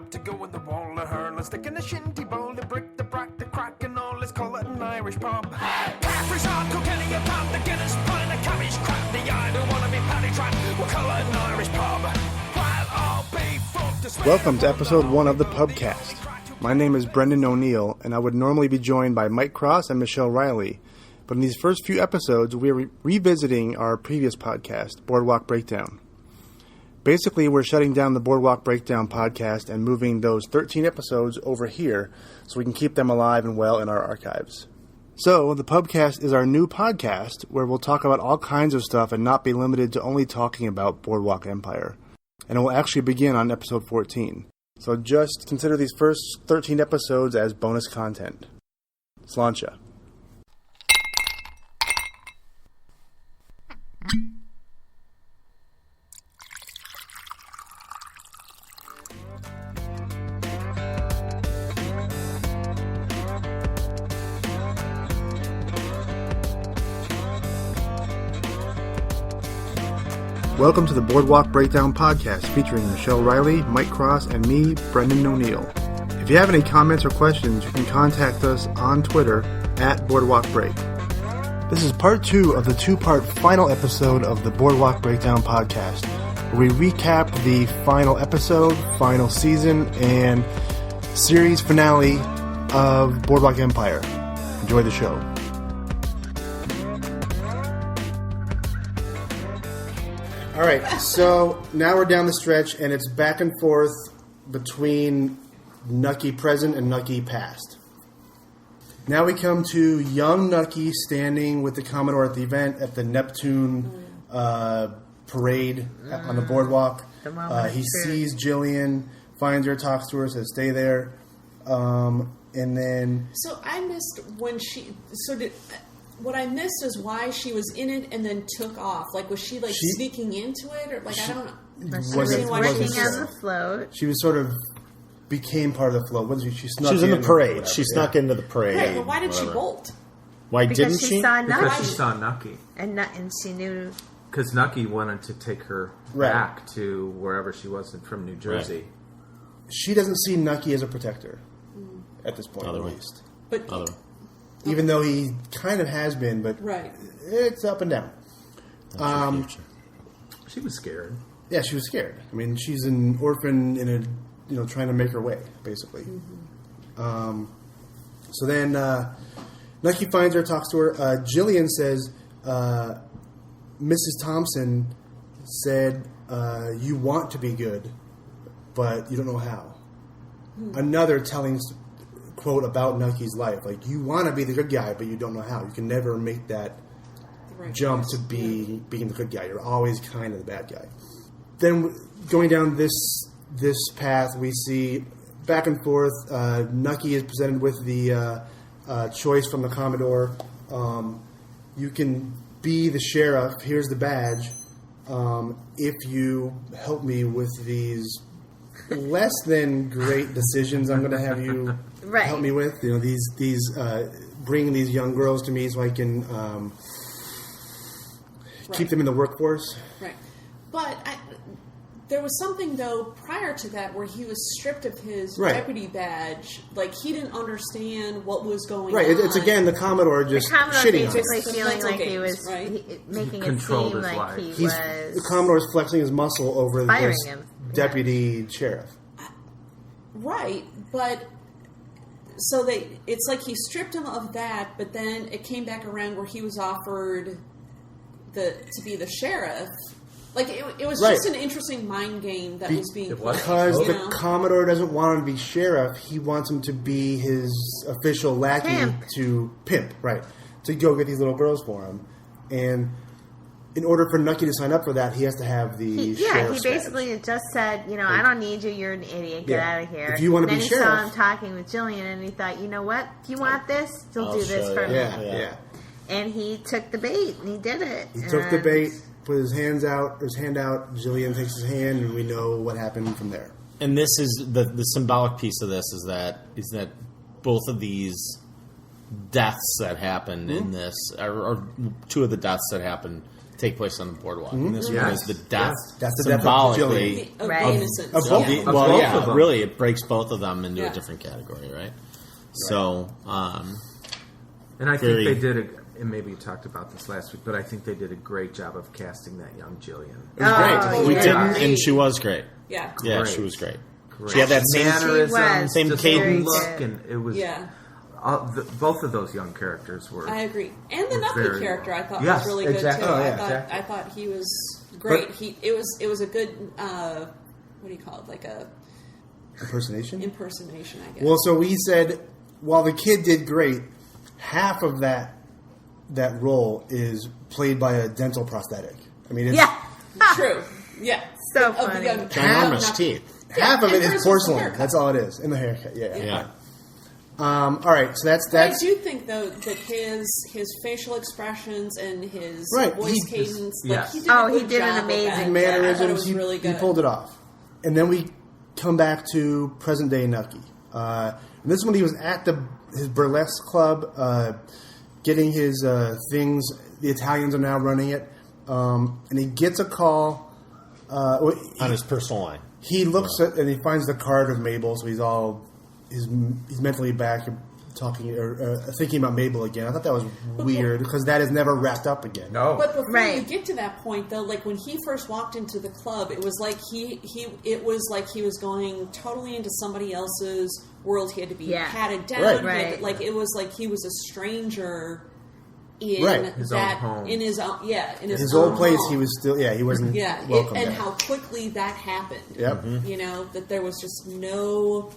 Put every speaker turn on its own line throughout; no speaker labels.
got to go in the wall of her. Let's stick in the shinty bowl, the brick, the brack, the crack, and all. Let's call it an Irish pub. Caffrey's hard, Kilkenny, a pound, the Guinness, pint, the cabbage, crap, the I don't want to be paddy trapped. We'll call it an Irish pub. While I'll be fucked to swear.
Welcome to episode 1 of the Pubcast. My name is Brendan O'Neill, and I would normally be joined by Mike Cross and Michelle Riley. But in these first few episodes, we are revisiting our previous podcast, Boardwalk Breakdown. Basically, we're shutting down the Boardwalk Breakdown podcast and moving those 13 episodes over here so we can keep them alive and well in our archives. So, the Pubcast is our new podcast where we'll talk about all kinds of stuff and not be limited to only talking about Boardwalk Empire. And it will actually begin on episode 14. So just consider these first 13 episodes as bonus content. Sláinte. Welcome to the Boardwalk Breakdown podcast featuring Michelle Riley, Mike Cross, and me, Brendan O'Neill. If you have any comments or questions, you can contact us on Twitter at Boardwalk Break. This is part 2 of the 2-part final episode of the Boardwalk Breakdown podcast, where we recap the final episode, final season, and series finale of Boardwalk Empire. Enjoy the show. All right, so now we're down the stretch, and it's back and forth between Nucky present and Nucky past. Now we come to young Nucky standing with the Commodore at the event at the Neptune parade on the boardwalk. He sees Jillian, finds her, talks to her, says, stay there. And then...
So I missed when she... What I missed is why she was in it and then took off. Like, was she sneaking into it? Or, I don't know.
She was working on the float.
She was sort of became part of the float. Wasn't she? She snuck
in the parade.
Whatever,
she snuck into the parade.
Right, but why did she bolt?
Why didn't
Because
she?
Because
she saw Nucky.
And she knew...
Because Nucky wanted to take her back to wherever she was from New Jersey.
Right. She doesn't see Nucky as a protector at this point, at least.
But...
Even though he kind of has been, but it's up and down.
She was scared.
Yeah, she was scared. I mean, she's an orphan in trying to make her way, basically. Mm-hmm. So then Nucky finds her, talks to her. Jillian says, Mrs. Thompson said, you want to be good, but you don't know how. Another telling quote about Nucky's life. Like, you want to be the good guy, but you don't know how. You can never make that jump to being the good guy. You're always kind of the bad guy. Then going down this path, we see back and forth. Nucky is presented with the choice from the Commodore. You can be the sheriff. Here's the badge. If you help me with these less than great decisions I'm going to have you help me with. These bring these young girls to me so I can keep them in the workforce.
Right. But there was something, though, prior to that where he was stripped of his deputy badge. Like, he didn't understand what was going on.
Right. It's, again, the Commodore just shitting on him.
Basically feeling like he was making it seem like he was...
The Commodore's flexing his muscle over this deputy sheriff.
Right, but... So it's like he stripped him of that, but then it came back around where he was offered to be the sheriff. Like, it was just an interesting mind game that was being played.
Because the Commodore doesn't want him to be sheriff. He wants him to be his official lackey to go get these little girls for him. And in order for Nucky to sign up for that, he has to have the sheriff's
he basically just said, I don't need you, you're an idiot, get out of here.
If you want to be sheriff...
Then he saw him talking with Jillian, and he thought, you know what, if you want this, you'll do this for me.
Yeah.
And he took the bait, and he did it.
He took the bait, put his hand out, Jillian takes his hand, and we know what happened from there.
And this is the symbolic piece of this is that both of these deaths that happen in this, or two of the deaths that happen take place on the boardwalk. And this one is the death,
That's the death of
symbolically
Of
Right.
the innocent.
Of both.
Yeah.
well,
both
yeah,
of them.
really, it breaks both of them into
Yeah.
a different category, right? So,
And I
Very-
think they did and maybe you talked about this last week, but I think they did a great job of casting that young Jillian.
It was great.
Oh,
we
yeah.
didn't,
Great.
and she was great.
Yeah.
Yeah,
Great.
she was great.
Great.
She had that same
mannerisms,
was.
Same
just
cadence.
look,
Very
and it was.
Yeah.
Both of those young characters were.
I agree. And the Nucky
Very
character I thought
Yes,
was really
exactly.
good too.
Oh, yeah,
I thought
exactly.
I thought he was great.
But-
It was a good what do you call it? Like a
Impersonation?
impersonation, I guess.
Well, so we said, while the kid did great, half of that role is played by a dental prosthetic. I mean, it's,
Yeah.
True. Yeah.
So
Of the
funny.
young-
Ginormous
Nucky.
teeth.
half of
and
it
hers
is
was the
porcelain.
haircut.
That's all it is. In the haircut, yeah.
Yeah.
All right, so that's
I do think though that his facial expressions and his
Right,
voice
he-
cadence,
Yes.
he did
Oh,
a
he
good
did an
job with
amazing
that.
job.
Yeah, I thought it
mannerisms.
was really
He
good.
pulled it off. And then we come back to present day Nucky. And this one, he was at his burlesque club, getting his things. The Italians are now running it, and he gets a call.
On his personal line.
He looks at and he finds the card of Mabel, so he's mentally back talking or thinking about Mabel again. I thought that was weird because that is never wrapped up again.
No.
But before
Right.
you get to that point, though, like when he first walked into the club, it was like he was going totally into somebody else's world. He had to be
Yeah.
patted down.
Right.
He had to-
Right.
like it was like he was a stranger in
Right.
His own
that
home.
in his own in his
His
own
old place,
home.
he was still he wasn't welcome
and
there.
how quickly that happened.
Yep.
You know that there was just no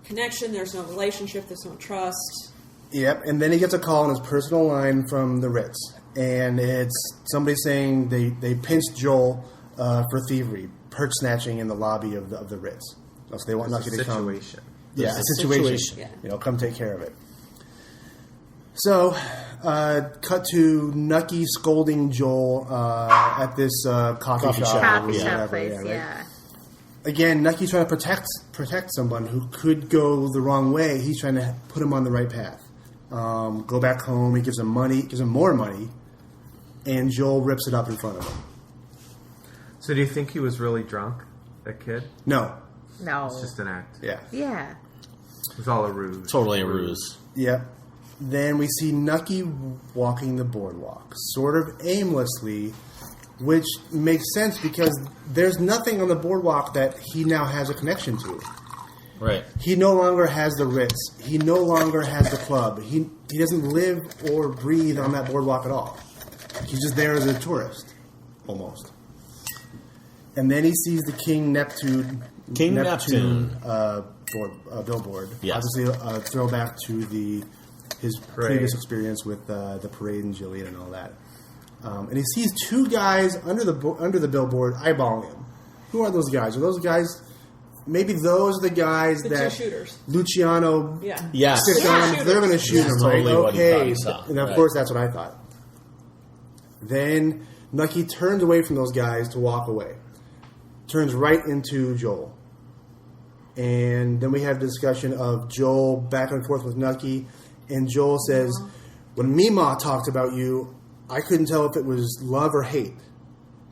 connection. There's no relationship. There's no trust.
Yep, and then he gets a call on his personal line from the Ritz, and it's somebody saying they pinched Joel for thievery, purse snatching in the lobby of the Ritz. So they want
It's
Nucky
a
to come.
situation.
Yeah,
It's
a
a
situation.
situation.
Come take care of it. So, cut to Nucky scolding Joel at this coffee shop.
Coffee
or
shop
whatever,
place,
right?
yeah.
Again, Nucky's trying to protect someone who could go the wrong way. He's trying to put him on the right path. Go back home. He gives him money, gives him more money, and Joel rips it up in front of him.
So do you think he was really drunk, that kid?
No.
No.
It's just an act.
Yeah.
Yeah.
It was all a ruse.
Totally a ruse.
Yep. Then we see Nucky walking the boardwalk, sort of aimlessly, which makes sense because there's nothing on the boardwalk that he now has a connection to.
Right.
He no longer has the Ritz. He no longer has the club. He doesn't live or breathe on that boardwalk at all. He's just there as a tourist, almost. And then he sees the King Neptune billboard.
Yes.
Obviously, a throwback to his previous experience with the parade and Jillian and all that. And he sees two guys under the billboard eyeballing him. Who are those guys? Are those guys? Maybe those are the guys
The
that
two shooters.
Luciano
Yeah.
Yes.
stick on him. They're going to shoot
That's
him, right?
totally what he thought
Okay.
he saw.
And of
Right.
course, that's what I thought. Then Nucky turns away from those guys to walk away. Turns right into Joel. And then we have a discussion of Joel back and forth with Nucky. And Joel says, when Mima talked about you, I couldn't tell if it was love or hate.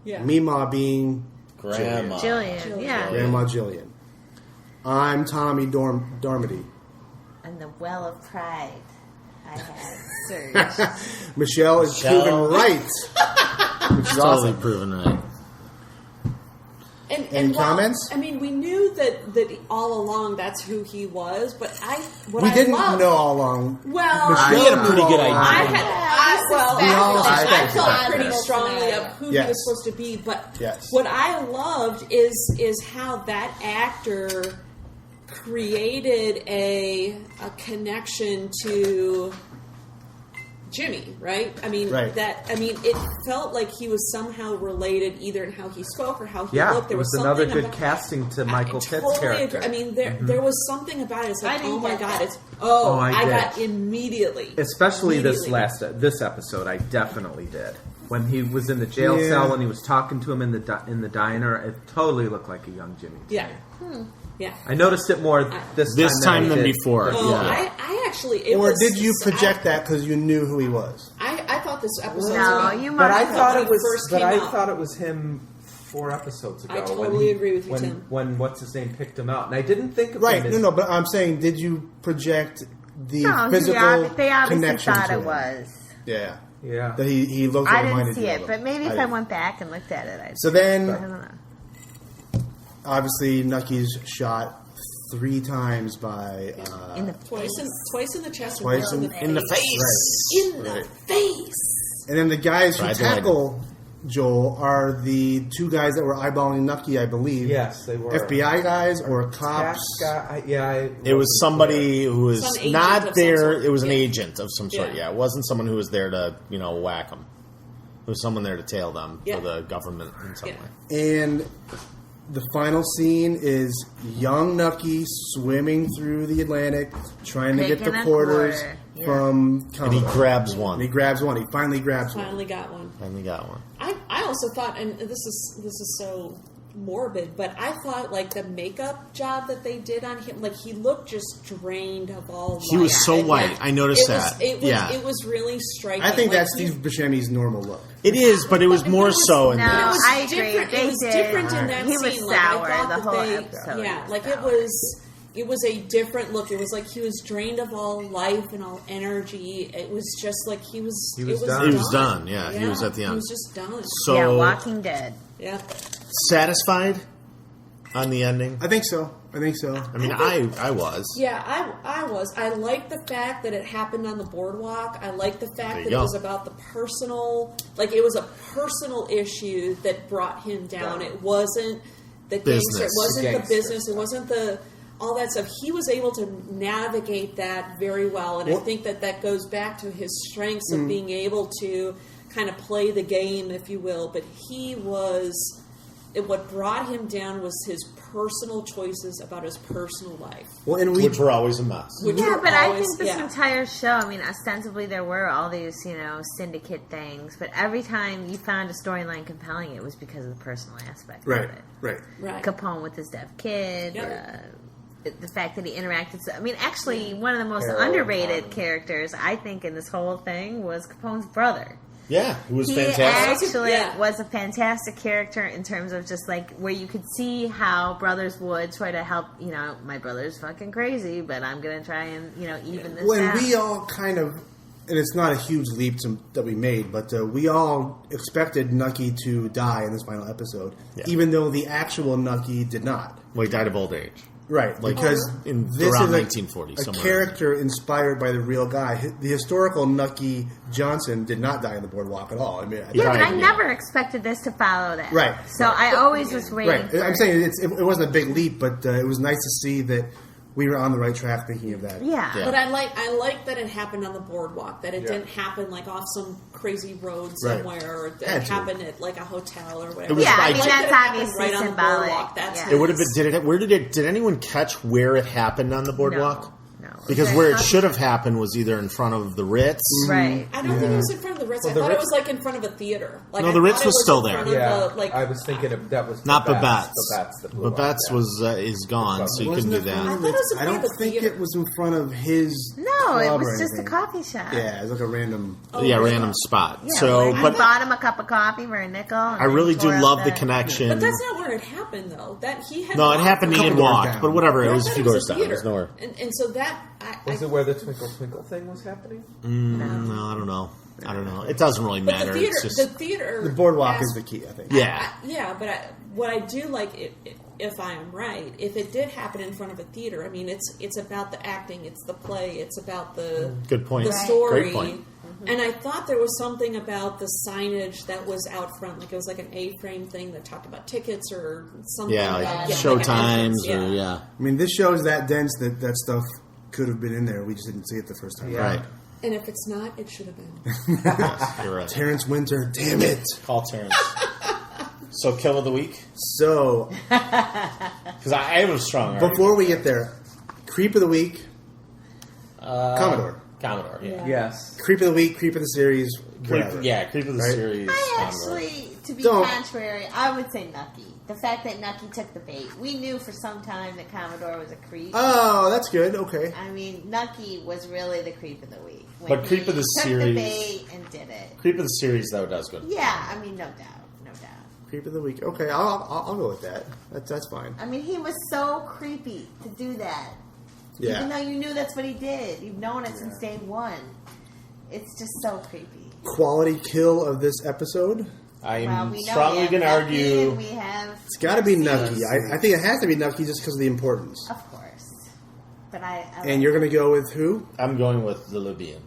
Yeah.
Mima being
Grandma.
Jillian. Yeah.
Grandma Jillian. I'm Tommy Darmody.
And the well of pride I had Serge.
Michelle is proven right. Which is
Totally
awesome.
proven right.
And while-
comments?
I mean, we knew that all along that's who he was, but
We didn't know all along.
Well,
Michelle
We had a pretty
knew
good
all along.
idea.
We all
I
suspected
felt
that.
pretty strongly of who he
Yes.
was supposed to be. But
Yes.
what I loved is how that actor created a connection to Jimmy, right? I mean,
Right.
it felt like he was somehow related either in how he spoke or how he
Yeah,
looked. There
it was
something
another good
about-
casting to Michael Pitt's
totally
character.
agree. I mean, there was something about it. It's like,
I didn't
oh my
get
god,
that.
it's
I
I
did.
got immediately,
Especially this
Immediately.
this episode, I definitely did. when he was in the jail cell, when he was talking to him in the diner, it totally looked like a young Jimmy.
Yeah. Yeah.
I noticed it more this
time than
I did.
before.
Oh,
Yeah.
I actually...
did you project that because you knew who he was?
I thought this episode...
No, you
But
must
I thought it was.
first
But
came
I
out.
thought it was him 4 episodes ago.
I totally agree with you, Tim.
When what's his name picked him out, and I didn't think of
Right.
him as,
No, but I'm saying, did you project the
No,
physical
they obviously
connection
thought
to
it
him?
was.
Yeah.
Yeah.
That he looked
I
like
didn't
reminded
see
you
it,
of
but
him.
maybe if I
didn't.
went back and looked at it, I'd
So
I
then,
don't know.
obviously, Nucky's shot 3 times by...
In the
Twice in the chest.
Twice
and
in
the
the face.
Right.
In the face.
And then the guys who
Right,
tackle Joel are the 2 guys that were eyeballing Nucky, I believe.
Yes, they were.
FBI guys or
Task
cops.
guy.
It was somebody who was
Some agent of
not
some
there.
sort.
It was an
Yeah.
agent of some sort.
Yeah.
Yeah, it wasn't someone who was there to whack them. There was someone there to tail them
Yeah.
for the government in some
Yeah.
way.
And the final scene is young Nucky swimming through the Atlantic, trying to get
Taking
the
a
quarters
quarter. Yeah.
from
And
Commodore.
he grabs
And he
one.
grabs one. He finally grabs one.
Finally got one.
Finally got one.
I also thought, and this is so morbid, but I thought like the makeup job that they did on him, like he looked just drained of all.
He was
life.
so
And,
white.
like,
I noticed
it was-
that.
It was,
Yeah.
it was really striking.
I think
Like,
that's
he-
Steve Buscemi's normal look.
It is, but it was
But
more
it was-
so in
No,
But it
this.
was
I agree.
different.
They
It was
did.
different in that
He was
scene. Like, I
sour
thought
the
that
whole
they,
episode.
yeah,
He was
like
sour.
it was a different look. It was like he was drained of all life and all energy. It was just like he was
He was
it
done.
He was done, yeah. He was at the
He
end.
was just done.
So
Yeah, Walking Dead.
Yeah.
satisfied on the ending.
I think so. I
I mean, I was.
Yeah, I was. I like the fact that it happened on the boardwalk. I like the fact
There you
that
go.
it was about the personal, like it was a personal issue that brought him down. It wasn't the gangster.
Business.
It wasn't
The
the
gangster
business. It wasn't the all that stuff. He was able to navigate that very well, and I
Well-
think that goes back to his strengths of being able to kind of play the game, if you will. But he was. What brought him down was his personal choices about his personal life.
Well, and we
Which were always a mess.
Which
Yeah,
were
but I
always-
think this
yeah.
entire show, I mean, ostensibly there were all these, syndicate things, but every time you found a storyline compelling, it was because of the personal aspect
right,
of it.
right.
Right.
Capone with his deaf kid,
Yeah.
the fact that he interacted. I mean, actually, one of the most
Harold,
underrated characters, I think, in this whole thing was Capone's brother.
Yeah, it was
He
fantastic.
actually
Yeah.
was a fantastic character in terms of just like where you could see how brothers would try to help. My brother's fucking crazy, but I'm gonna try and even this
When
out.
we all kind of, and it's not a huge leap that we made, but we all expected Nucky to die in this final episode,
Yeah.
even though the actual Nucky did not.
Well, he died of old age.
Right,
Like,
because
in
this
around
is
1940,
a
somewhere.
character inspired by the real guy. The historical Nucky Johnson did not die on the boardwalk at all. I mean,
Yeah, but I
Right, yeah.
never expected this to follow that.
Right.
So I always was waiting.
right.
For,
I'm saying it wasn't a big leap, but it was nice to see that we were on the right track thinking of that.
Yeah.
Yeah.
But I like that it happened on the boardwalk. That it didn't happen like off some crazy road
Right.
somewhere, or that
Had
it
to.
happened at like a hotel or whatever.
It was
Yeah, I
like-
mean
like
that's
that it happened
obviously
right on the
symbolic.
boardwalk. That's
yeah.
It would have been. Did anyone catch where it happened on the boardwalk?
No.
Because where it should have happened was either in front of the Ritz.
Right.
I don't think it was in front of the Ritz.
Well,
I
the
thought it
Ritz-
was like in front of a theater. Like,
No,
I
the Ritz
thought it
was still
in
there.
front of
Yeah,
the, like,
I was thinking that was
Not
Babette's.
Babette's.
That blew up,
Babette's
yeah.
is gone, so you couldn't
Wasn't
do
it
that.
from
I
the
thought it was
Ritz?
in
I
front
don't
of the
think
theater.
it was in front of his.
No, it
club
was
or
just a
anything.
coffee shop.
Yeah, it was like a random.
Yeah,
really?
random spot.
Yeah,
So,
where
but
he bought him a cup of coffee for a nickel. And
I really
then
do
tore
love
up
the connection.
But that's not where it happened, though. That he had.
No, it happened. He
Couple
had
doors
walked,
down.
but whatever.
But
It
I
was a
thought
few
it was
doors
a
down. It was
theater.
nowhere.
And so that
Was it where the Twinkle Twinkle thing was happening?
No, I don't know. It doesn't really
but
matter.
the theater,
It's just
the theater,
The boardwalk
as-
is the key, I think.
yeah.
Yeah, but what I do like, if I am right, if it did happen in front of a theater, I mean, it's about the acting, it's the play, it's about the
Good point.
the
Right.
story.
Great point.
And I thought there was something about the signage that was out front, like it was like an A-frame thing that talked about tickets or something.
Yeah,
like
like
that.
show
like an
times
entrance,
or yeah.
I mean, this show is that dense that stuff could have been in there. We just didn't see it the first time.
Yeah.
Right.
And if it's not, it should have been.
You're right.
Terrence Winter, damn it.
Call Terrence. So, kill of the week?
So,
Because I have a strong argument.
before we get there, creep of the week, Commodore.
Commodore, yeah.
Yes.
Creep of the week, creep of the series, whatever.
Creep of the
Right?
series.
I
Commodore.
actually, to be
Don't.
contrary, I would say Nucky. The fact that Nucky took the bait. We knew for some time that Commodore was a creep.
Oh, that's good. Okay.
I mean, Nucky was really the creep of the week. When
But creep
he
of the
took
series-
the bait and did it.
Creep of the series, though, does good.
Yeah, I mean, no doubt.
Creep of the week. Okay, I'll go with that. That's fine.
I mean, he was so creepy to do that.
Yeah.
Even though you knew that's what he did. You've known it since day one. It's just so creepy.
Quality kill of this episode.
I'm
we know
strongly
we
going to
have Nucky
argue.
and we have
It's got to be
Narcissus.
Nucky. I think it has to be Nucky just because of the importance.
Of course. But I
And you're going to go with who?
I'm going with the Libyan.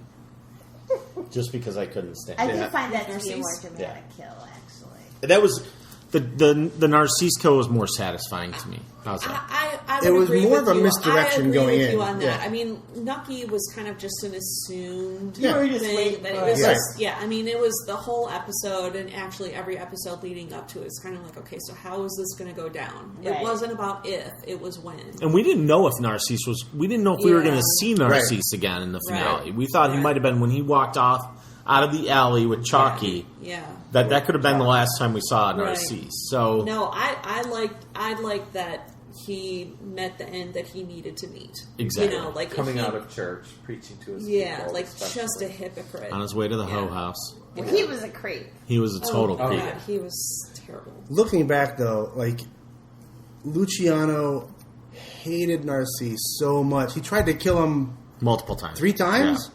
Just because I couldn't stand
I
it.
do find that to be a
Narcissus?
more dramatic kill, actually.
That was... The Narcisse kill was more satisfying to me. How's that?
I would
It was
agree
more
with
of a
you.
misdirection
I agree
going
with
in.
you on that.
Yeah.
I mean, Nucky was kind of just an assumed
Yeah. You were
just
thing.
waiting
That it
for
was
it.
just, yeah, I mean, it was the whole episode, and actually every episode leading up to it. It's kind of like, okay, so how is this going to go down?
Right.
It wasn't about if, it was when.
And we didn't know if Narcisse was... We didn't know if we were
Yeah.
going to see Narcisse again in the finale.
Right.
We thought he
Right.
might have been when he walked off out of the alley with Chalky.
Yeah.
That could have been the last time we saw
Right.
Narcisse. So...
No, I liked that he met the end that he needed to meet.
Exactly.
You know, like
Coming
if he,
out of church, preaching to his
yeah,
people.
like
especially.
just a hypocrite.
On his way to the
Yeah.
hoe house.
Well, he was a creep.
He was a total
Oh,
creep.
God, he was terrible.
Looking back, though, like, Luciano hated Narcisse so much. He tried to kill him
Multiple times.
3 times?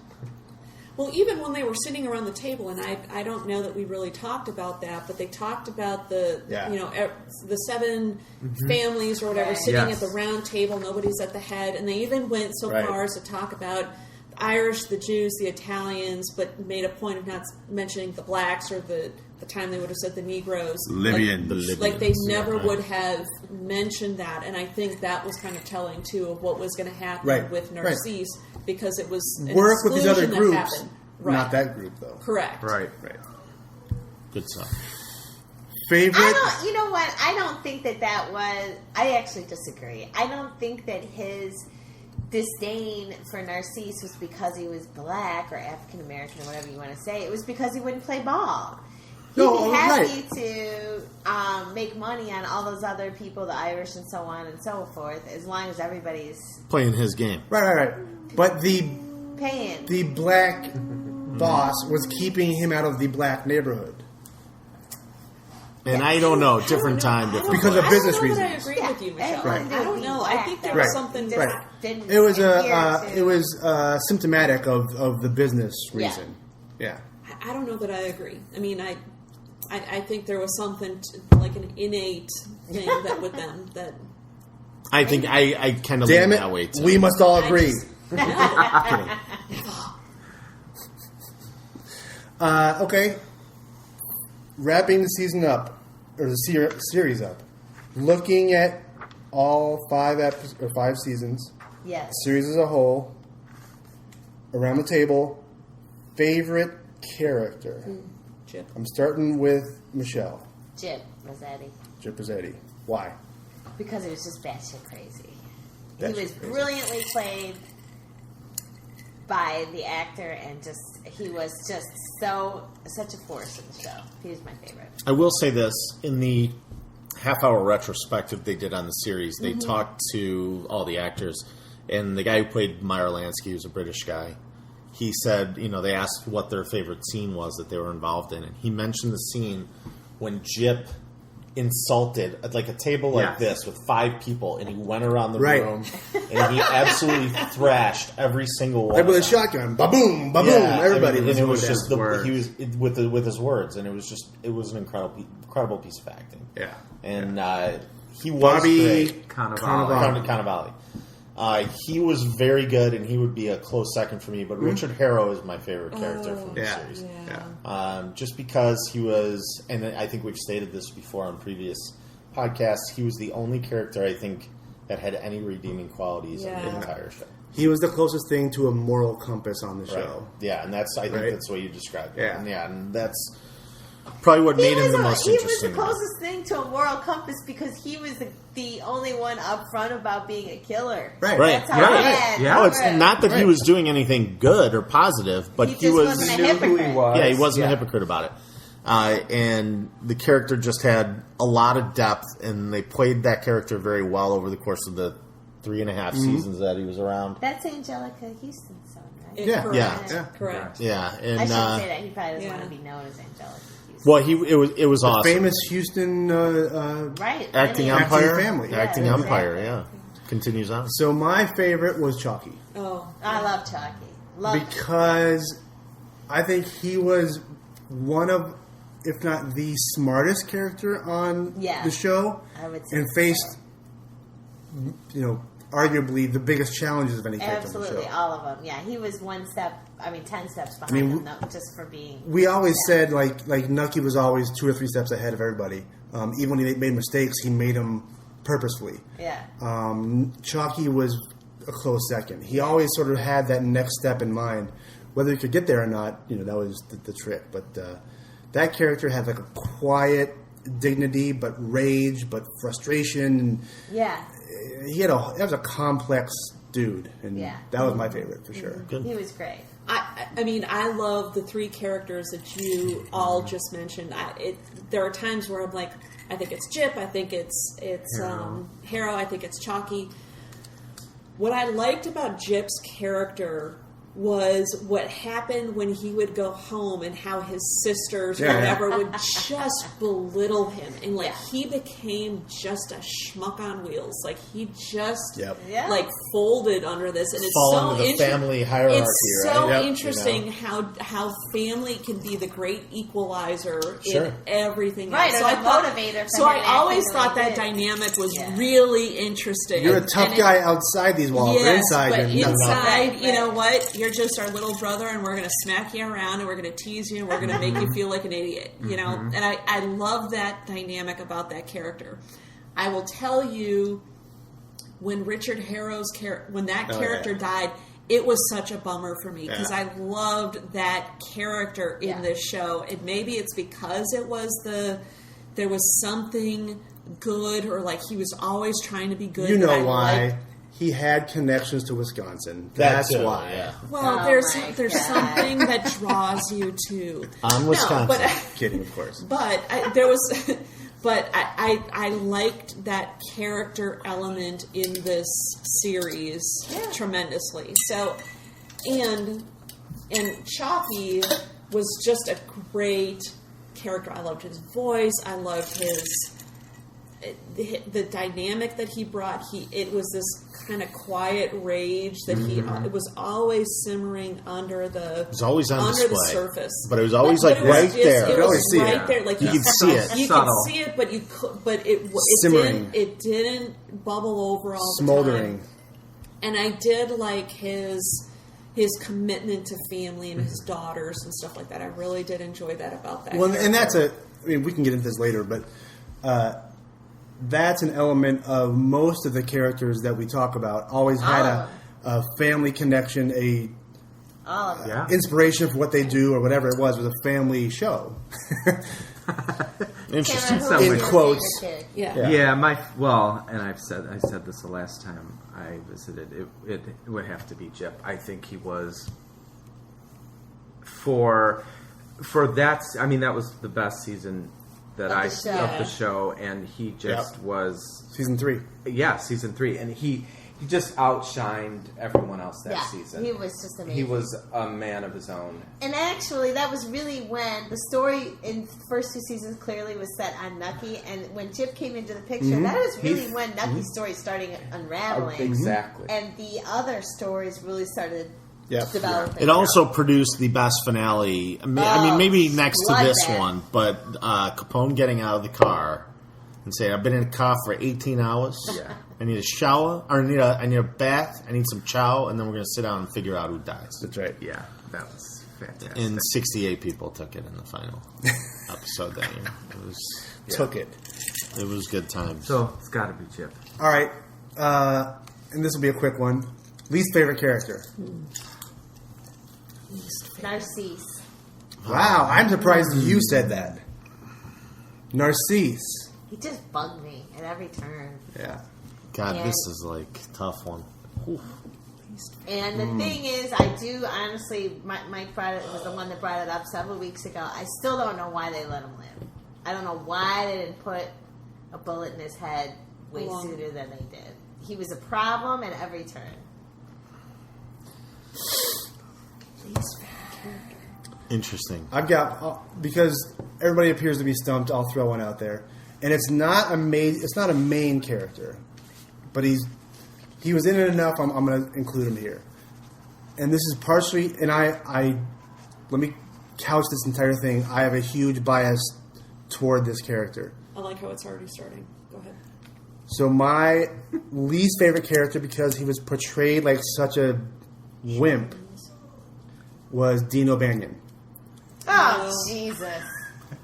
Well, even when they were sitting around the table, and I don't know that we really talked about that, but they talked about the
Yeah.
the 7 families or whatever
Right.
sitting
Yes.
at the round table, nobody's at the head, and they even went so
Right.
far as to talk about the Irish, the Jews, the Italians, but made a point of not mentioning the blacks or the time they would have said the Negroes.
Libyans.
The Libyans,
Like they never
yeah.
would have mentioned that, and I think that was kind of telling too of what was going to happen
Right.
with
Right.
Narcisse because it was an
Work with these other
exclusion that
groups.
happened. Right.
Not that group, though.
Correct.
Right.
Right.
Good stuff.
Favorite?
You know what? I don't think that was. I actually disagree. I don't think that his disdain for Narcisse was because he was black or African American or whatever you want to say. It was because he wouldn't play ball. He'd
No,
be happy
right.
to make money on all those other people, the Irish and so on and so forth, as long as everybody's
Playing his game.
Right. But the
paying.
black boss was keeping him out of the black neighborhood.
And I don't know. Different time,
I don't
different
Because
know.
of business
I don't know that I
reasons.
agree with you, Michelle.
Right.
I don't know. I think there
Right.
was something.
Just
Right.
didn't
It was
adhere to-
it was symptomatic of the business reason. Yeah.
I don't know that I agree. I mean, I think there was something like an innate thing that with them that.
I think I kind of lean
Damn it.
that way too.
We must all
I
agree.
just-
Kidding. Okay. Wrapping the season up, or the series up. Looking at all 5 seasons,
Yes.
series as a whole, around the table, favorite character.
Chip.
I'm starting with Michelle.
Jip Mazzetti.
Chip Rossetti. Why?
Because it was just batshit crazy. He
Batshit
was
crazy.
brilliantly played by the actor, and he was just such a force in the show. He was my favorite.
I will say this. In the half-hour retrospective they did on the series, they talked to all the actors, and the guy who played Meyer Lansky, who's a British guy, he said, they asked what their favorite scene was that they were involved in, and he mentioned the scene when Jip insulted like a table like
Yes.
this with 5 people, and he went around the
Right.
room and he absolutely thrashed every single one.
Like with a
of them.
shotgun. Ba-boom, ba-boom.
Yeah,
Everybody
and
was
it was
going
just
down.
words.
he was with his words, and it was an incredible piece of acting.
Yeah.
And he was
Bobby
great.
Cannavale.
Cannavale. He was very good, and he would be a close second for me. But Richard Harrow is my favorite character from the
Yeah.
series.
Yeah.
Just because he was, and I think we've stated this before on previous podcasts, he was the only character I think that had any redeeming qualities in the
Yeah.
entire show.
He was the closest thing to a moral compass on the
Right.
show.
Yeah, and I think
Right.
that's the way you described it.
Yeah.
And and that's Probably what made him the most
he was
interesting.
the closest thing to a moral compass because he was the only one up front about being a killer.
Right.
That's how bad.
Yeah.
No, it's not that he was doing anything good or positive, but
He
he
just
was.
wasn't a
Knew who he
hypocrite.
was.
Yeah, he wasn't a hypocrite about it. And the character just had a lot of depth, and they played that character very well over the course of the 3.5 seasons that he was around.
That's Angelica Houston's son, right?
It-
Yeah,
correct.
yeah.
Correct.
Yeah, and
I shouldn't say that. He probably doesn't
yeah.
want to be known as Angelica Houston.
well, it was awesome.
Famous Houston.
Right.
Acting
really.
Empire,
family. Yeah,
Acting
exactly.
Empire, yeah, continues on.
So my favorite was Chalky
Oh,
I love Chalky. Love him.
because I think he was one of, if not the smartest character on
Yeah.
the show,
I would say
and faced, arguably the biggest challenges of any character on the
Absolutely,
show.
all of them. Yeah, he was 10 steps behind
mean,
them, though, just for being.
We always said like Nucky was always 2 or 3 steps ahead of everybody. Even when he made mistakes, he made them purposefully.
Yeah.
Chalky was a close second. He always sort of had that next step in mind. Whether he could get there or not, that was the trick. But that character had like a quiet dignity, but rage, but frustration. And
Yeah.
that was a complex dude, and
Yeah.
that was my favorite for sure.
He was great.
I mean, I love the 3 characters that you all just mentioned. There are times where I'm like, I think it's Jip, I think it's Harrow, I think it's Chalky. What I liked about Jip's character was what happened when he would go home and how his sisters or
Yeah.
whatever would just belittle him, and he became just a schmuck on wheels. Like he just
Yep.
Yeah.
folded under this, and it's
Fall
so
under the
inter-
family hierarchy,
It's so
right? Yep.
interesting how family can be the great equalizer
Sure.
in everything.
Right,
else.
or the motivator for
So
him
I
acting
always
the
thought
way he
that
did.
dynamic was
Yeah.
really interesting.
You're a tough
And
guy outside these walls, but
Yes,
inside
but
you're nothing.
inside,
Right,
you know
right.
what? You're just our little brother, and we're going to smack you around, and we're going to tease you, and we're going to make you feel like an idiot. You know, and I love that dynamic about that character. I will tell you, when Richard Harrow's character died, it was such a bummer for me because I loved that character in this show, and maybe it's because there was something good, or like he was always trying to be good.
You
that I
know why?
liked.
He had connections to Wisconsin. That's
too,
why.
yeah.
Well,
Oh
there's
my God.
something that draws you to
On Wisconsin.
No,
Kidding, of course.
but I liked that character element in this series tremendously. So, and Chalky was just a great character. I loved his voice. I loved the dynamic that he brought. It was this kind of quiet rage that it was always simmering under the.
It was always on
under the
display.
surface,
But it was always,
But it was
right
just-
there.
It
You could
was
always see
right
it.
there, like
You could see it.
You
Subtle.
could see it, but it
Simmering.
didn't bubble over all the
Smoldering.
time. And I did like his commitment to family and his daughters and stuff like that. I really did enjoy that about that.
Well, and
character.
we can get into this later, but that's an element of most of the characters that we talk about. Always had
All
a family connection,
All of them.
Yeah.
inspiration for what they do or whatever it was a family show.
Interesting.
Cameron, who was
In
your
quotes.
favorite kid?
yeah.
Yeah, and I said this the last time I visited. It would have to be Jip. I think he was for that. I mean, that was the best season that
Of
I
the show.
of the show, and he just was.
Season 3.
Yeah, season 3, and he just outshined everyone else that
Yeah,
season.
he was just amazing.
He was a man of his own.
And actually, that was really when the story in the first 2 seasons clearly was set on Nucky, and when Chip came into the picture, that was really when Nucky's story started unraveling.
Exactly.
And the other stories really started
Yep.
developing.
It also produced the best finale. I mean, maybe next to this
bloodbath.
one, but Capone getting out of the car and saying, "I've been in a car for 18 hours.
Yeah.
I need a shower, or I need a bath. I need some chow, and then we're going to sit down and figure out who dies."
That's right.
Yeah, that was fantastic.
And 68 people took it in the final episode that year.
Took it.
It was good times.
So it's got to be Chip.
All right. And this will be a quick one. Least favorite character.
Narcisse.
Wow, I'm surprised you said that. Narcisse.
He just bugged me at every turn.
Yeah.
God,
And-
this is like a tough one. Oof.
And the thing is, I do honestly, Mike was the one that brought it up several weeks ago. I still don't know why they let him live. I don't know why they didn't put a bullet in his head way sooner than they did. He was a problem at every turn.
Interesting.
I've got because everybody appears to be stumped. I'll throw one out there, and it's not a main character, but he was in it enough. I'm going to include him here, and this is partially. And I let me couch this entire thing. I have a huge bias toward this character.
I like how it's already starting. Go ahead.
So my least favorite character, because he was portrayed like such a wimp, was Dean O'Banion.
Oh, Jesus.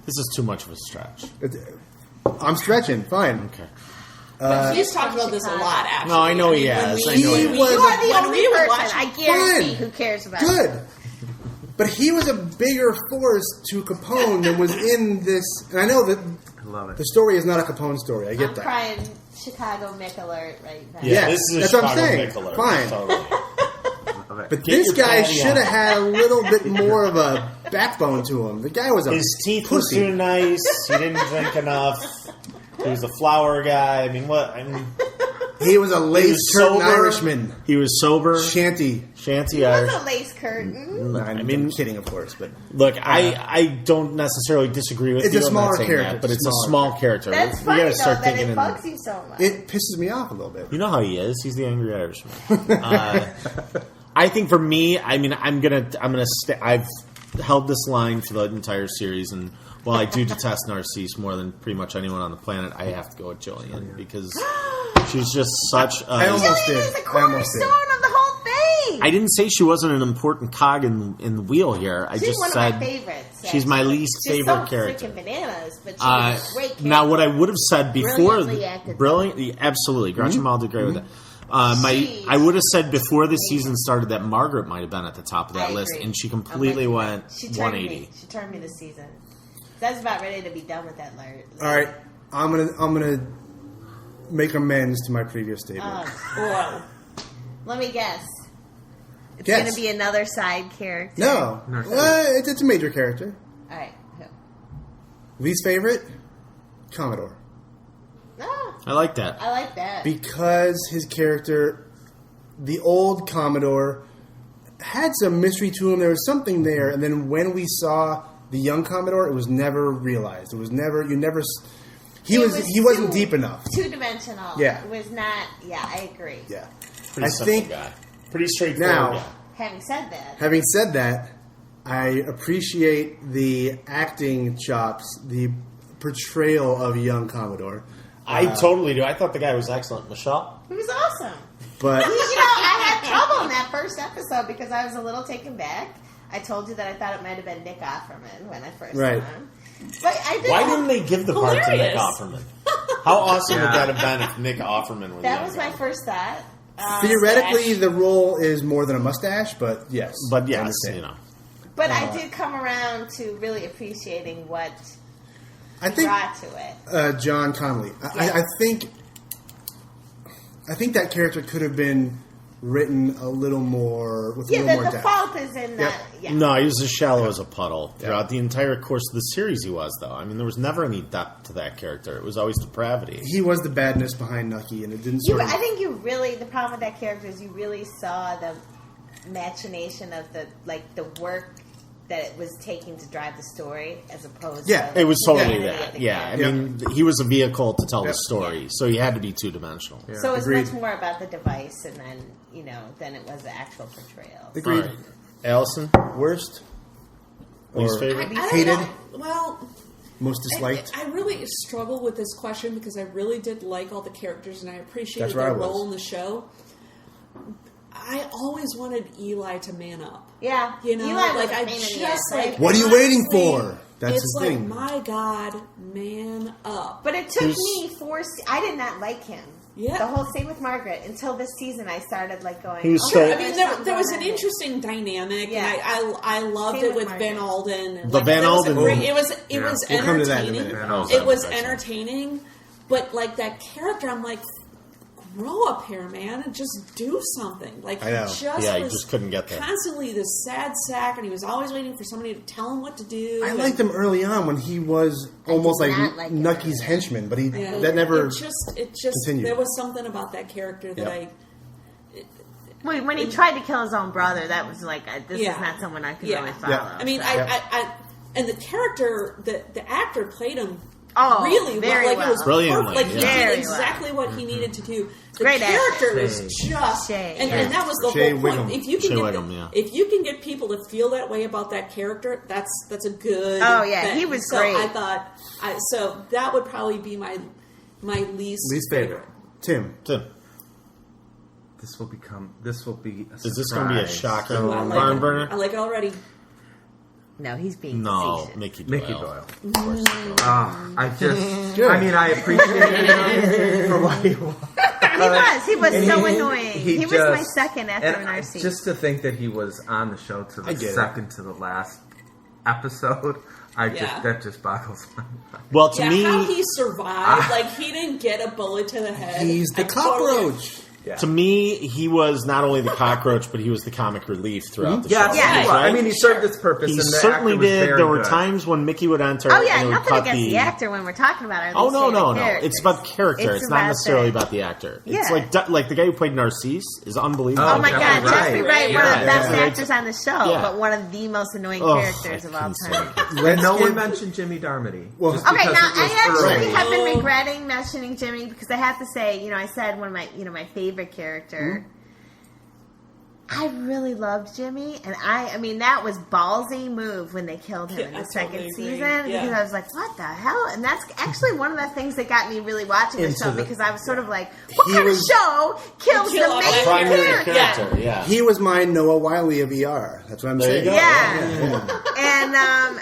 This is too much of a stretch.
I'm stretching, fine.
Okay.
But he's talked about this a lot, actually.
No, I know he has. I know he has.
You are the
when
only
we were
person
watching-
I guarantee
Fine.
who cares about
Good.
it.
But he was a bigger force to Capone than was in this. And I know that
I love it.
the story is not a Capone story. I get
I'm
that.
crying Chicago Mick alert right now.
Yeah.
This is a
That's what I'm
Chicago
saying.
Mick alert.
Fine.
Totally.
Love it.
But
Get
this
your
guy
patty
should
on.
have had a little bit more of a backbone to him. The guy was a
His teeth were
pussy.
too nice. He didn't drink enough. He was a flower guy. I mean, what? I mean,
He was a
he
lace
was
curtain
sober.
Irishman.
He was sober.
Shanty.
Shanty
It
Irish.
was a lace curtain.
I'm kidding, of course, but
Look, I don't necessarily disagree with
It's
you.
a
I'm not
smaller
saying
character.
that, but it's a
Smaller
small character.
That's
We
funny,
gotta
though,
start
that
thinking
it
in.
bugs you so much.
it pisses me off a little bit.
You know how he is. He's the angry Irishman. I think for me, I mean, I'm gonna. I've held this line for the entire series, and while I do detest Narcisse more than pretty much anyone on the planet, I have to go with Jillian because she's just such.
I almost
Jillian
did.
is the
I almost
cornerstone
did.
of the whole thing.
I didn't say she wasn't an important cog in the wheel here. I
She's
just
one
said
of my favorites.
she's my
actually.
least
She's
favorite
so
character.
freaking bananas, but she's a great character.
Now, what I would have said before,
Brilliantly acted.
brilliant, absolutely, Gretchen Mol did great with that.
Jeez.
I would have said before the season started that Margaret might have been at the top of that
I
list,
agree.
and she
I'm
completely
with you.
went
She turned
180.
Me. She turned me this season. I was about ready to be done with that.
All right, I'm gonna make amends to my previous statement.
Whoa.
Let me guess. It's
Guess.
going to be another side character.
No,
Narcisse.
it's a major character.
All right.
Least favorite, Commodore,
No,
I like that.
I like that.
because his character, the old Commodore, had some mystery to him. There was something there, and then when we saw the young Commodore, it was never realized. It was never He wasn't deep enough.
Two-dimensional.
Yeah.
It was not. Yeah, I agree.
Yeah,
Pretty
I
simple
think
guy. Pretty straightforward
now.
guy.
Having said that,
Having said that, I appreciate the acting chops, the portrayal of young Commodore.
I totally do. I thought the guy was excellent. Michelle?
he was awesome.
But
I had trouble in that first episode because I was a little taken back. I told you that I thought it might have been Nick Offerman when I first
Right.
saw him. But I did.
Why didn't they give the part to Nick
Hilarious.
Offerman? How awesome would that have been if Nick Offerman was
That
the
was
young
my
guy?
first thought.
theoretically, the role is more than a mustache. But yes,
But
I
yes,
understand.
you know.
But I did come around to really appreciating what
I
he
think
brought to it.
John Connolly. I think that character could have been written a little more with a little more
The
depth.
fault is in the.
Yep.
Yeah.
No, he was as shallow as a puddle throughout the entire course of the series. He was, though. I mean, there was never any depth to that character. It was always depravity.
He was the badness behind Nucky, and it didn't sort of.
I think the problem with that character is you really saw the machination of the work that it was taking to drive the story as opposed
Yeah,
to
It was totally
the identity of
that.
the
Yeah, I
character.
mean, he was a vehicle to tell
Yep.
the story, so he had to be two-dimensional.
So it's
Agreed.
much more about the device and then, than it was the actual portrayal.
Agreed.
All right. Allison,
Worst
least
or
favorite?
I don't
hated,
know. Well,
most disliked.
I really struggle with this question because I really did like all the characters and I appreciated
That's where
their
I was.
role in the show. I always wanted Eli to man up.
Yeah.
You know,
Eli was
like
a
I
pain in the
just
ass.
like
What are you waiting
honestly,
for? That's
it's
his
like,
thing.
my God, man up.
But it took me 4 I did not like him.
Yeah.
The whole same with Margaret. Until this season, I started like going.
He was
okay,
so-
I mean, there was an interesting dynamic,
Yeah.
and I loved
Same
it
with
with Van
Margaret.
Alden. And,
The Van
that was a
Alden
great-
one.
It was
We'll come to that in a
entertaining.
minute.
Van Alden
It was
excellent.
entertaining, but like that character, I'm like, grow up here, man, and just do something. Like
I know.
he
Yeah, he
was
just couldn't get there.
Constantly this sad sack, and he was always waiting for somebody to tell him what to do.
I
and-
liked him early on when he was almost like
not like him.
Nucky's henchman, but
Yeah.
that never.
It just
continued.
there was something about that character that
Yep.
When he tried to kill his own brother, that was like, this
Yeah.
is not someone I can
Yeah.
really follow.
Yeah.
I mean,
Yep.
I and the character, the actor played him
Oh,
really
very
well. Like it was
well.
Brilliantly,
perfect. Like he
yeah.
did
Very
exactly what he needed to do. The
Great
character
actor.
was just,
Shea,
and
yeah.
that was the
Shea
whole point.
Wiggum.
If you can
Shea
get
Wiggum, yeah.
if you can get people to feel that way about that character, that's a good.
Oh, yeah,
thing.
he was
so
great.
I thought, so that would probably be my least
favorite.
Tim.
Tim,
This will be a surprise.
is this going to be a shocking
Ooh, I like
barn
it.
burner?
I like it already.
No, he's being
No,
facetious.
Mickey
Mickey
Doyle.
Doyle. I just,
Good.
I mean, I appreciated him for what he was.
He was
And
so annoying. He was my
just-
second after
and
Narcisse.
just to think that he was on the show to
I
the
get it.
second to the last episode,
Yeah.
that just boggles my mind.
Well, to
Yeah,
me,
how he survived, like he didn't get a bullet to the head.
He's the
I totally-
cockroach.
to me, he was not only the cockroach, but he was the comic relief throughout the
Yeah,
show.
Yeah.
he was.
right?
I mean, he served its purpose.
He
and the
certainly
actor was
did.
very
There were
good.
times when Mickey would enter.
Oh yeah,
and it would
nothing
cut
against the actor when we're talking about our
Oh
least
no,
favorite
no, no!
characters.
It's about character. It's not
about
necessarily
the-
about the actor.
Yeah.
It's like the guy who played Narcisse is unbelievable.
Oh my God,
Jeffrey
Jeffrey
Wright.
Wright, one of the
Yeah.
best
Yeah.
actors on the show,
Yeah.
but one of the most annoying
Ugh,
characters
I
of all
couldn't
time.
stand it.
And no one
give-
mentioned Jimmy Darmody.
Well-
just
Okay,
because
now
it was
I actually
early.
have been regretting mentioning Jimmy because I have to say, I said one of my, my favorite character. I really loved Jimmy, and I mean that was ballsy move when they killed him
Yeah,
in the
I
second
totally agree.
season
Yeah.
because I was like, what the hell? And that's actually one of the things that got me really watching the
Into
show
the-
because I was sort of like, what
He
kind
was-
of show kills
kill
the
off
main
that
Primary
character?
character, yeah.
He was my Noah Wiley of ER. That's what I'm
There you
saying.
go.
Yeah. And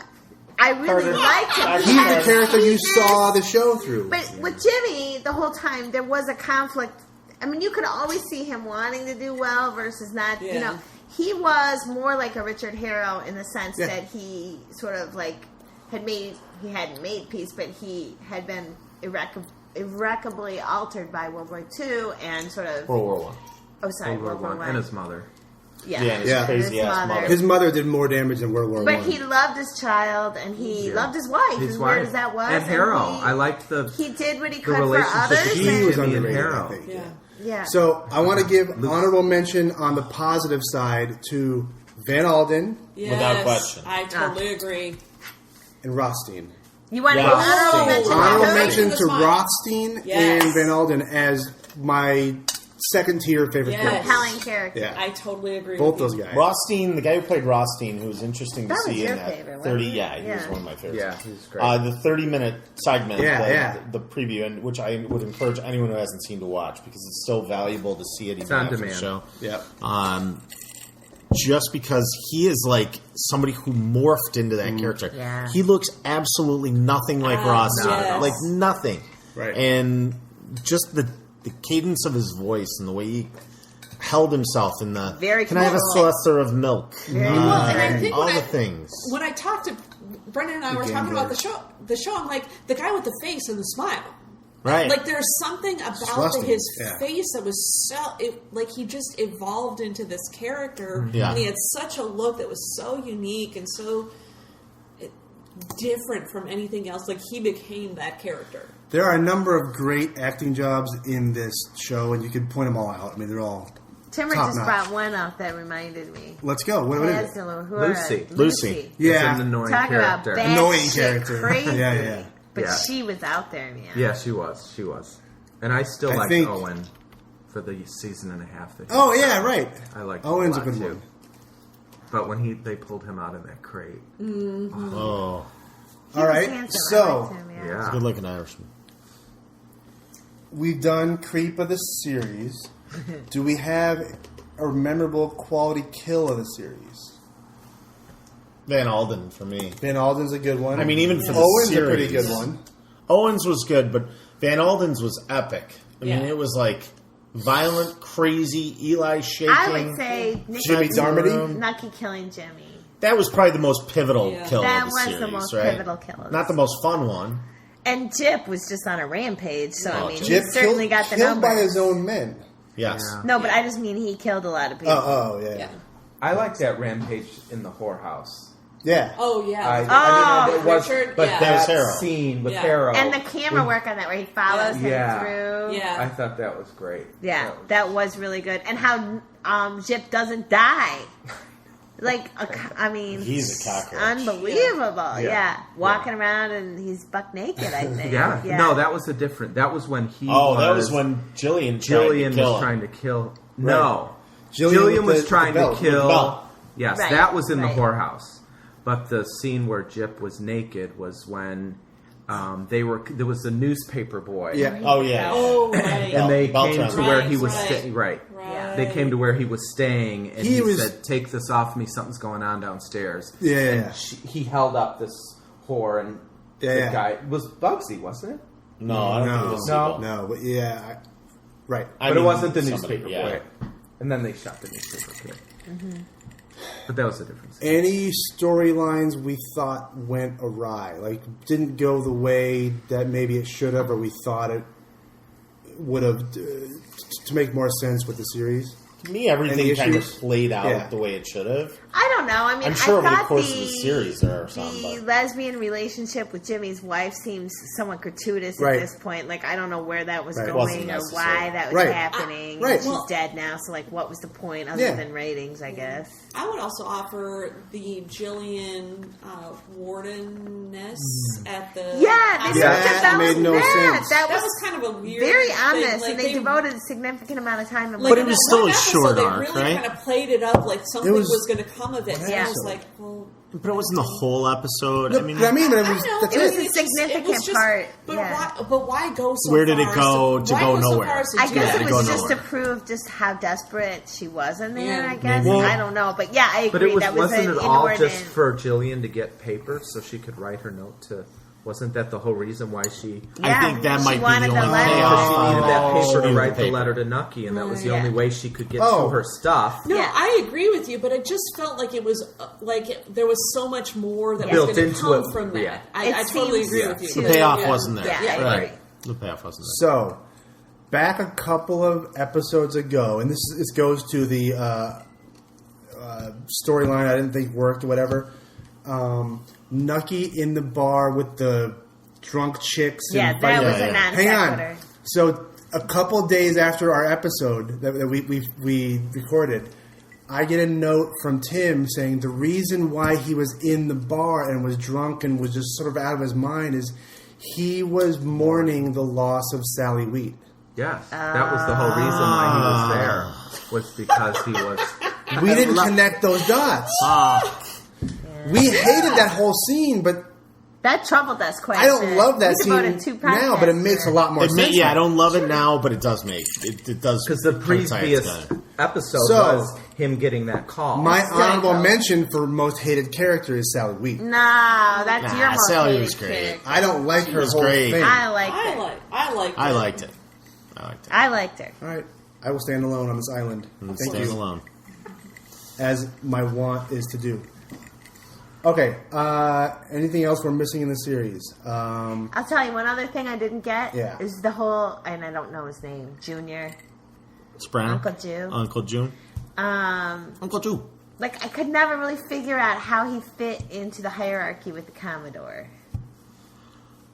I really liked him.
He's the
Carter.
character you
He
saw the show through.
But with Jimmy, the whole time there was a conflict. I mean, you could always see him wanting to do well versus not.
Yeah.
He was more like a Richard Harrow in the sense
Yeah.
that he sort of like he hadn't made peace, but he had been irrecoverably altered by World War II and sort of.
World War One.
Oh, sorry,
World War I and his mother.
Yeah,
Yeah, his
Yeah.
crazy
And
ass
his
mother.
His mother did more damage than World War
But
One.
he loved his child and he
Yeah.
loved his wife.
His
as
wife.
weird as that was,
And Harrow.
he-
I liked the
He did what he
the
could for
relationship
others.
between
He was
Jimmy and
underrated, I
Harrow.
think.
Yeah.
Yeah.
So I want to give honorable mention on the positive side to Van Alden
Yes,
Without question.
I totally agree.
and Rothstein.
You want to
Yeah.
give honorable
Oh,
mention
Honorable
to who?
mention
This
to
one.
Rothstein
Yes.
and Van Alden as my second tier favorite
Yes.
characters.
Compelling character.
Yeah,
I totally agree.
both
with
those
you.
guys.
Rothstein, the guy who played Rothstein, who was interesting to
That was
see
your
in that
favorite,
30.
wasn't it?
Yeah, he was
Yeah.
one of my favorites.
Yeah, he's great.
The 30-minute segment,
Yeah,
the preview, and which I would encourage anyone who hasn't seen to watch because it's so valuable to see it even
on
after the
demand.
show.
Yep.
Just because he is like somebody who morphed into that character.
Yeah.
He looks absolutely nothing like Rothstein.
yes.
Like nothing.
Right.
And just the cadence of his voice and the way he held himself in the
Very
can I have a
cool.
saucer of milk?
Very
Well, and I
And
think
all
when
the
I-
things.
When I talked to Brendan and I were talking about the show, I'm like the guy with the face and the smile.
Right.
Like there's something about
Trusting,
his
yeah.
face that was like he just evolved into this character,
Yeah.
and he had such a look that was so unique and so different from anything else. Like he became that character.
There are a number of great acting jobs in this show, and you can point them all out. I mean, they're all
Timmer
top
just
notch.
brought one up that reminded me.
Let's go. What is it?
Angela Uhura.
Lucy.
Lucy.
Yeah.
It's an annoying
Talk about
character.
bad
Annoying
shit
character.
Crazy.
Yeah.
But
Yeah.
she was out there, man.
Yeah, she was. She was. And I still
I
like
think-
Owen for the season and a half. That he
Oh
was
yeah,
on.
right.
I like
Owen's a
lot,
good
too.
one.
But when they pulled him out of that crate,
Oh,
He
All
was
right,
handsome. I
so
liked him,
yeah.
good looking Irishman.
we've done Creep of the series. Do we have a memorable quality kill of the series?
Van Alden for me.
Van Alden's a good one.
I mean, even for the
Owen's
series,
a pretty good one.
Owens was good, but Van Alden's was epic. I mean,
Yeah.
it was like violent, crazy, Eli shaking.
I would say
Jimmy Darmody?
Nucky killing Jimmy.
That was probably the most pivotal
Yeah.
kill
That
of the
was
series,
the most
right?
pivotal kill.
Not the most fun one.
And Jip was just on a rampage, so I mean,
Jip
he certainly got the
killed
numbers.
by his own men.
Yes.
Yeah.
No, but I just mean he killed a lot of people.
Oh, yeah.
Yeah.
I like that rampage in the whorehouse.
Yeah.
Oh yeah.
I mean, it was,
Richard,
but
yeah.
That was
that
Harrow.
scene with
Yeah.
Harrow.
And the camera work on that, where he follows him
Yeah.
through.
Yeah.
I thought that was great.
Yeah, that was really good. And how Jip doesn't die. Like, I mean,
He's a cockroach.
unbelievable. Yeah.
Yeah.
Walking around and he's buck naked, I think.
Yeah. No, that was a different. That was when he.
Oh, that was when Jillian
Jillian was trying to kill. No,
Jillian
Jillian
with
was
the
trying to
belt.
With the
kill.
belt.
Yes,
Right,
that was in
right.
the whorehouse. But the scene where Jip was naked was when they were. There was a newspaper boy.
Yeah.
Oh, yeah.
Oh right.
And they
Belt
came to
transfer.
where he was
Right,
staying. Right.
Right.
They came to where he was staying, and
He
he,
was-
said, "Take this off me. Something's going on downstairs."
Yeah.
And he held up this whore, and
Yeah,
the
yeah.
guy it was Bugsy, wasn't it?
No, I don't think it was Siegel.
No, but yeah. Right.
I
But
mean,
it wasn't the
somebody,
newspaper
yeah.
boy. And then they shot the newspaper kid. But that was the difference.
Any storylines we thought went awry, like didn't go the way that maybe it should have, or we thought it would have, to make more sense with the series?
To me, everything
Any
kind of
issues?
played out
Yeah.
the way it should have.
I don't know. I mean,
I'm sure
I
over the
thought
course of the series there are some,
the
but-
lesbian relationship with Jimmy's wife seems somewhat gratuitous
Right.
at this point. Like, I don't know where that was
Right.
Wasn't
going or
necessary.
why that was
Right.
happening.
Right.
She's
Well-
dead now, so like, what was the point other
Yeah.
than ratings? I guess.
I would also offer the Jillian wardenness at the
Yeah, they
hospital.
looked at that
made
was
no
that.
sense.
That
That
was
was kind of a weird,
very
thing.
honest,
Like,
and they devoted a significant amount of time.
Like,
But it
in
was
that
still
one
a short
episode,
arc,
they really
right?
kind of played it up like something
was
was going to come of it. And
Yeah.
I was like, well,
But it wasn't the whole episode.
No,
I mean,
but I mean, it
I
was,
know,
that's
It was
it.
a significant part,
But
yeah.
why go so
Where did it
far
go
as
to
why
go
so
nowhere?
far as to
I
do
guess
that?
it
go
was just
nowhere.
to prove just how desperate she was in there.
Yeah.
I guess
Maybe.
I don't know, but yeah, I
But
agree.
it was
that was
wasn't
an
it all
inordinate.
just for Jillian to get paper so she could write her note to? Wasn't that the whole reason why she?
I think that
she
might be
wanted
the
the
only
letter.
payoff.
She needed that
Oh,
paper
she
to
needed
write the
paper.
letter to Nucky, and that was the
Right.
only way she could get
Oh.
to her stuff.
No,
Yeah.
I agree with you, but it just felt like it was there was so much more that was
Built
going to
into
come
it,
from that.
yeah.
I totally agree with you.
The payoff
Yeah.
wasn't there.
Yeah, I
right.
agree.
The payoff wasn't there.
So, back a couple of episodes ago, and this goes to the storyline I didn't think worked or whatever. Nucky in the bar with the drunk chicks.
Yeah,
and
that
fighting-
was a
yeah.
non
Hang on.
sequitur.
So, a couple days after our episode that we recorded, I get a note from Tim saying the reason why he was in the bar and was drunk and was just sort of out of his mind is he was mourning the loss of Sally Wheat.
Yes, that was the whole reason why he was there. Was because he was.
We didn't connect those dots. We hated that whole scene, but
That troubled us quite.
I don't
a bit.
love that
We
scene
devoted 2
now, but it
podcasts
makes
to
a lot more sense.
Yeah, I
now.
don't love it now, but it does make it does
Because the
kinda tie it
previous
together.
episode
So-
was him getting that call.
My honorable
Psycho.
mention for most hated character is Sally Wheat.
No, that's
Nah,
your most
Sally
hated
was great.
character.
I don't like her
was
whole
great.
thing.
I liked
I
it.
liked
I liked it. I liked it.
I liked her.
All right, I will stand alone on this island. Thank
Stand
you.
alone.
As my want is to do. Okay, anything else we're missing in the series?
I'll tell you one other thing I didn't get
Yeah.
is the whole, and I don't know his name, Junior.
Sprout.
Uncle Jew.
Uncle June. Uncle Jew.
Like, I could never really figure out how he fit into the hierarchy with the Commodore.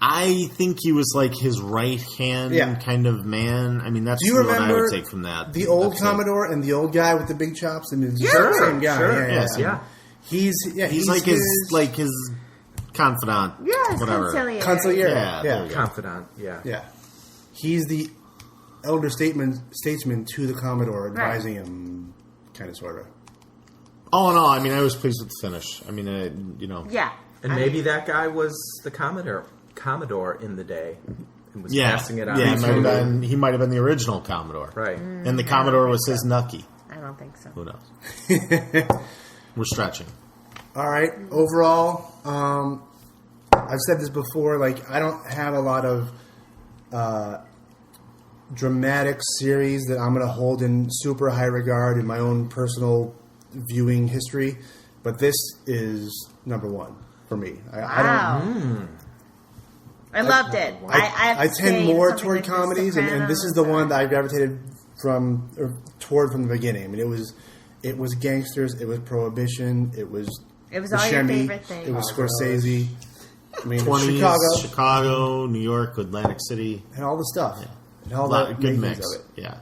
I think he was like his right hand
Yeah.
kind of man. I mean, that's
Do you
what I
remember
would take from that.
the old
episode.
Commodore and the old guy with the big chops? And the
Sure,
same guy.
sure.
Yeah,
Yeah.
He's
He's like his confidant.
Yeah, it's
whatever.
conciliatory.
consigliere.
Yeah, there
Yeah,
we go.
Confidant, yeah.
yeah. He's the elder statesman to the Commodore, advising him, kind of, sort of.
All in all, I mean, I was pleased with the finish. I mean, you know.
Yeah.
And maybe that guy was the Commodore in the day and was
Yeah,
passing it on.
yeah,
to-
he might have been the original Commodore,
Right.
And the Commodore was his Nucky.
I don't think so.
Who knows? We're stretching.
All right. Overall, I've said this before. Like, I don't have a lot of dramatic series that I'm going to hold in super high regard in my own personal viewing history, but this is number one for me.
I loved it.
I tend more toward comedies, and this is the one that I gravitated toward from the beginning. I mean, it was gangsters, it was Prohibition, it was
all your favorite things.
It was Scorsese. I mean,
20s, Chicago, New York, Atlantic City,
and all the stuff.
Yeah.
And all
A lot,
the
good
makings
mix.
of it.
Yeah.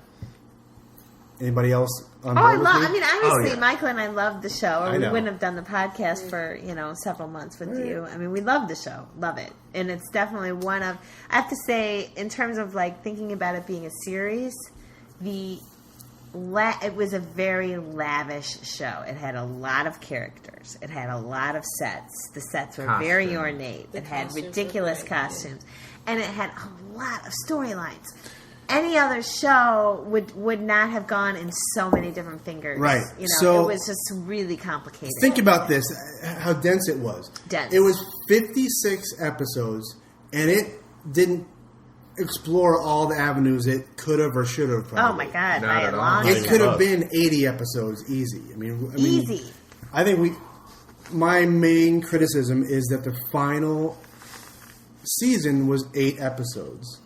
Anybody else on
I
board
love.
with
I
me?
mean, honestly,
yeah.
Michael and I love the show, or
I
we
know.
wouldn't have done the podcast for several months with you. I mean, we love the show, love it, and it's definitely one of. I have to say, in terms of like thinking about it being a series, it was a very lavish show. It had a lot of characters. It had a lot of sets. The sets were very
Costume.
ornate.
The
It had
costumes were
ridiculous
great,
costumes, and it had a lot of storylines. Any other show would not have gone in so many different fingers.
Right.
You know,
So-
it was just really complicated.
Think about this, how dense it was.
Dense.
It was 56 episodes, and it didn't explore all the avenues it could have or should have.
Oh my God!
Not
By
at
a
all.
long
It
Not
could
even
have
close.
been 80 episodes easy. I mean,
easy.
I think my main criticism is that the final season was 8 episodes.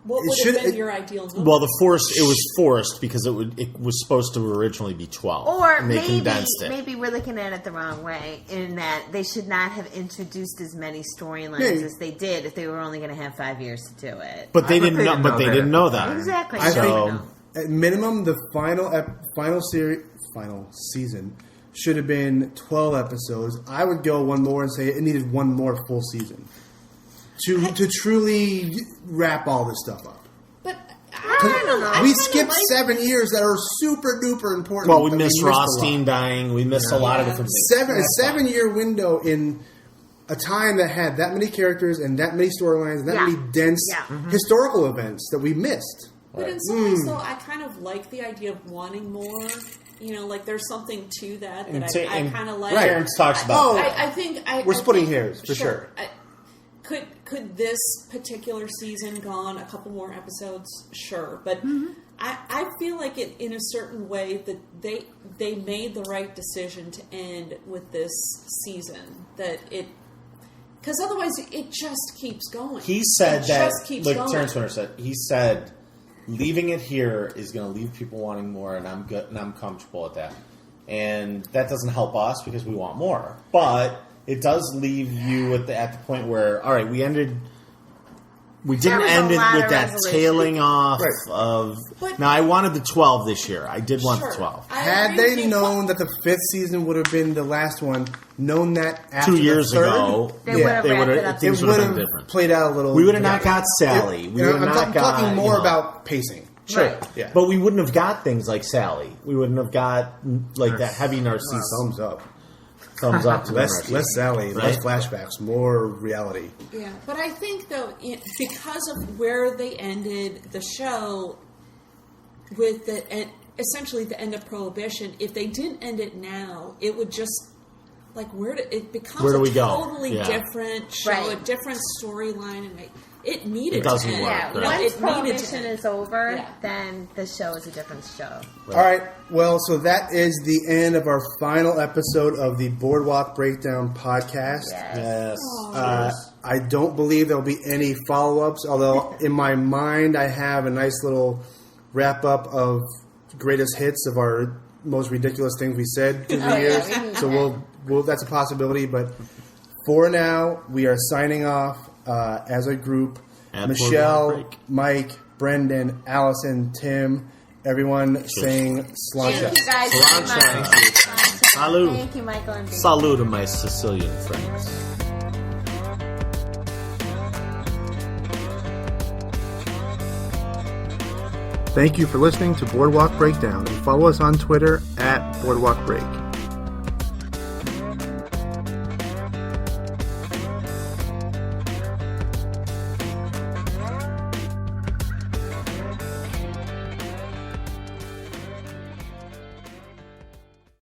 What
It
would
should-
have been
it-
your ideal number?
Well, it was forced because it was supposed to originally be 12.
Or
and they condensed it.
maybe we're looking at it the wrong way in that they should not have introduced as many storylines
Yeah.
as they did if they were only going to have 5 years to do it.
But they didn't
they
know.
didn't
But
know
they
that
didn't
at
know
the
that.
time.
Exactly.
I
So-
think at minimum the final season should have been 12 episodes. I would go one more and say it needed one more full season to truly wrap all this stuff up.
But
I don't know.
We skipped 7 years that are super duper important.
Well, we
that
missed
a lot.
Rothstein dying. We missed a lot of different things.
A
That's fine.
7-year window in a time that had that many characters and that many storylines and that
Yeah.
many dense
Yeah.
historical events that we missed.
But in some ways, though, I kind of like the idea of wanting more. You know, like there's something to that I kind of like.
Right.
Terrence talks about.
I think
We're splitting
think-
hairs, for sure.
Could this particular season gone a couple more episodes? Sure, but I feel like it in a certain way that they made the right decision to end with this season. That it because otherwise it just keeps going.
He said
it
that,
just keeps
like
going.
Terrence Winter said, he said, leaving it here is going to leave people wanting more, and I'm good, and I'm comfortable with that. And that doesn't help us because we want more, but it does leave you at the point where, all right, we didn't
was
end
a
it
lot
with
of
that
resolution.
tailing off
Right.
of.
But-
Now I wanted the 12 this year. I did want
Sure.
the 12.
I
Had
agree with
they
you,
known that the 5th season would have been the last one, known that after
2 years
the 3rd,
ago,
They would have
they
wrapped
would
it up.
have
it
things
would
would have
have
been different.
played out a little.
We would have not got Sally. We would have
I'm
not got.
talking more
you know,
about pacing.
Sure.
Right.
Yeah.
But we wouldn't have got things like Sally. We wouldn't have got like that heavy Narcisse.
Thumbs up.
Thumbs up to
Less
Narcisse.
Sally, less
Right?
flashbacks, more reality.
Yeah, but I think though, because of where they ended the show with essentially the end of Prohibition, if they didn't end it now, it would just like it becomes
Where do we
a
go?
totally
Yeah.
different show,
Right.
a different storyline, and it needed
It doesn't
to end.
work,
Yeah,
right.
once
It needed to
Prohibition
end.
is over,
Yeah.
then the show is a different show.
All right. Well, so that is the end of our final episode of the Boardwalk Breakdown podcast.
Yes.
I don't believe there'll be any follow-ups, although in my mind I have a nice little wrap-up of greatest hits of our most ridiculous things we said through the years. So we'll that's a possibility. But for now, we are signing off as a group.
At
Michelle,
Boardwalk Break.
Mike, Brendan, Allison, Tim, everyone saying
Thank
sláinte.
you guys so much.
Salud.
Thank you, Michael and Dave.
Salute to my Sicilian friends.
Thank you for listening to Boardwalk Breakdown and follow us on Twitter at Boardwalk Break.